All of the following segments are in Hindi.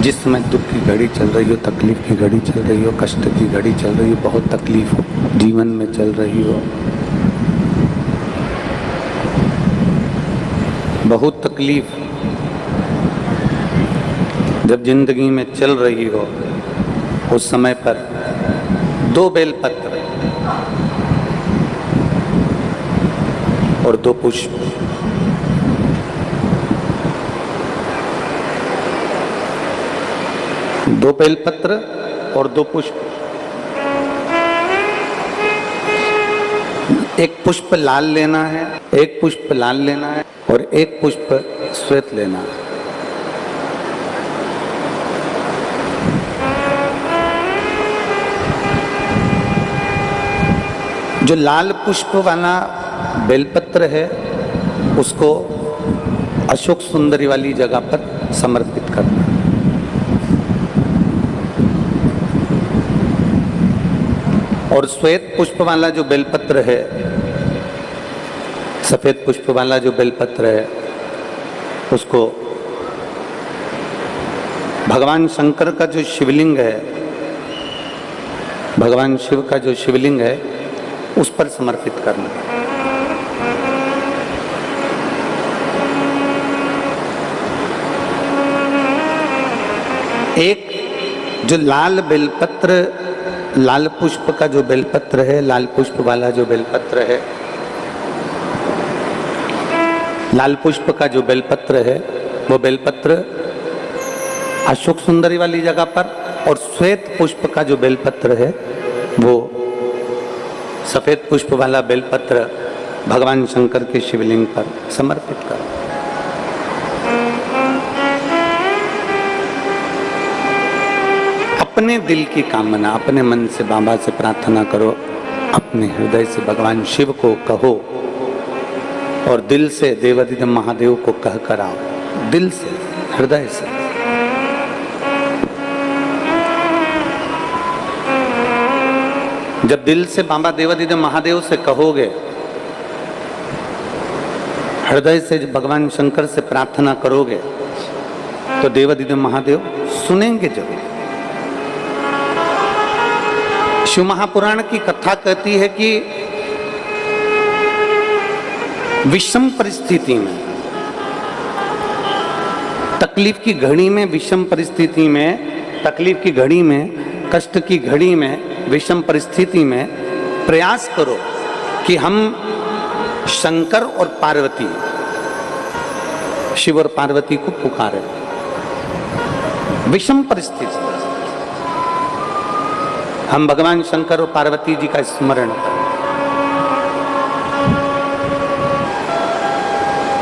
जिस समय दुख की घड़ी चल रही हो, तकलीफ की घड़ी चल रही हो, कष्ट की घड़ी चल रही हो, बहुत तकलीफ हो जीवन में चल रही हो, बहुत तकलीफ जब जिंदगी में चल रही हो, उस समय पर 2 बेलपत्र और 2 पुष्प, दो बेलपत्र और 2 पुष्प, एक पुष्प लाल लेना है, एक पुष्प लाल लेना है और एक पुष्प श्वेत लेना है। जो लाल पुष्प वाला बेलपत्र है उसको अशोक सुंदरी वाली जगह पर समर्पित करना। और श्वेत पुष्प वाला जो बेलपत्र है, सफेद पुष्प वाला जो बेलपत्र है, उसको भगवान शंकर का जो शिवलिंग है, भगवान शिव का जो शिवलिंग है उस पर समर्पित करना। एक जो लाल बेलपत्र, लाल पुष्प का जो बेलपत्र है, लाल पुष्प वाला जो बेलपत्र है, लाल पुष्प का जो बेलपत्र है वो बेलपत्र अशोक सुंदरी वाली जगह पर, और श्वेत पुष्प का जो बेलपत्र है वो सफेद पुष्प वाला बेलपत्र भगवान शंकर के शिवलिंग पर समर्पित करो। अपने दिल की कामना अपने मन से बाबा से प्रार्थना करो, अपने हृदय से भगवान शिव को कहो और दिल से देवादिदेव महादेव को कह कर आओ, दिल से, हृदय से। जब दिल से बाबा देवादिदेव महादेव से कहोगे, हृदय से भगवान शंकर से प्रार्थना करोगे, तो देवादिदेव महादेव सुनेंगे जरूर। शिव महापुराण की कथा कहती है कि विषम परिस्थिति में, तकलीफ की घड़ी में, विषम परिस्थिति में, तकलीफ की घड़ी में, कष्ट की घड़ी में, विषम परिस्थिति में प्रयास करो कि हम शंकर और पार्वती, शिव और पार्वती को पुकारें। विषम परिस्थिति हम भगवान शंकर और पार्वती जी का स्मरण करें।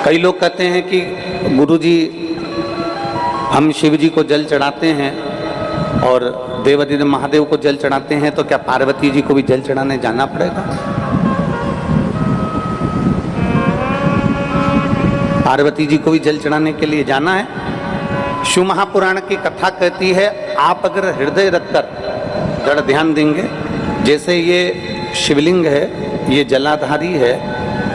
कई लोग कहते हैं कि गुरुजी हम शिव जी को जल चढ़ाते हैं और देवादिदेव महादेव को जल चढ़ाते हैं, तो क्या पार्वती जी को भी जल चढ़ाने जाना पड़ेगा? पार्वती जी को भी जल चढ़ाने के लिए जाना है? शिव महापुराण की कथा कहती है, आप अगर हृदय रखकर जड़ ध्यान देंगे, जैसे ये शिवलिंग है, ये जलाधारी है,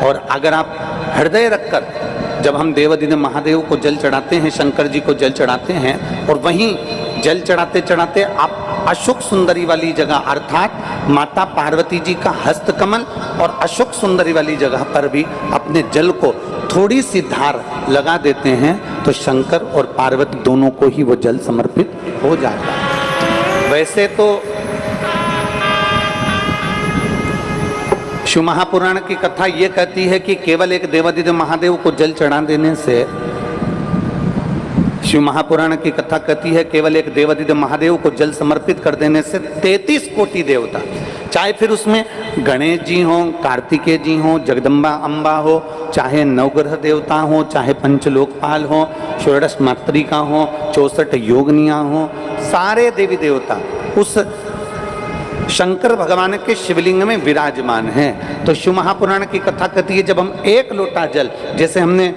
और अगर आप हृदय रखकर जब हम देवादिदेव महादेव को जल चढ़ाते हैं, शंकर जी को जल चढ़ाते हैं, और वहीं जल चढ़ाते चढ़ाते आप अशोक सुंदरी वाली जगह अर्थात माता पार्वती जी का हस्तकमल और अशोक सुंदरी वाली जगह पर भी अपने जल को थोड़ी सी धार लगा देते हैं, तो शंकर और पार्वती दोनों को ही वो जल समर्पित हो जाता है। वैसे तो शिव महापुराण की कथा ये कहती है कि केवल एक देवादिदेव महादेव को जल चढ़ा देने से, शिव महापुराण की कथा कहती है केवल एक देवादिदेव महादेव को जल समर्पित कर देने से 33 कोटि देवता, चाहे फिर उसमें गणेश जी हो, कार्तिकेय जी हो, जगदम्बा अम्बा हो, चाहे नवग्रह देवता हो, चाहे पंचलोकपाल हो, षोडश मातृका हो, 64 योगनियां हो, सारे देवी देवता उस शंकर भगवान के शिवलिंग में विराजमान हैं। तो शिव महापुराण की कथा कहती है जब हम एक लोटा जल, जैसे हमने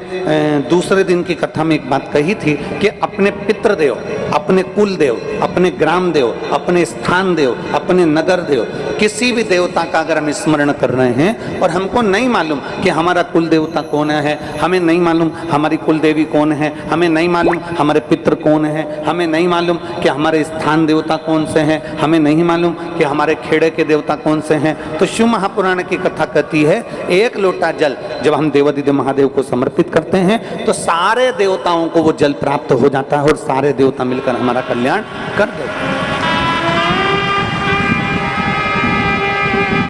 दूसरे दिन की कथा में एक बात कही थी कि अपने पितृदेव, अपने कुल देव, अपने ग्राम देव, अपने स्थान देव, अपने नगर देव, किसी भी देवता का अगर हम स्मरण कर रहे हैं और हमको नहीं मालूम कि हमारा कुल देवता कौन है, हमें नहीं मालूम हमारी कुल देवी कौन है, हमें नहीं मालूम हमारे पितृ कौन है, हमें नहीं मालूम कि हमारे स्थान देवता कौन से हैं, हमें नहीं मालूम कि हमारे खेड़े के देवता कौन से हैं, तो शिव महापुराण की कथा कहती है एक लोटा जल जब हम देवादिदेव महादेव को समर्पित करते हैं तो सारे देवताओं को वो जल प्राप्त हो जाता है और सारे देवता मिलकर हमारा कल्याण कर देते हैं।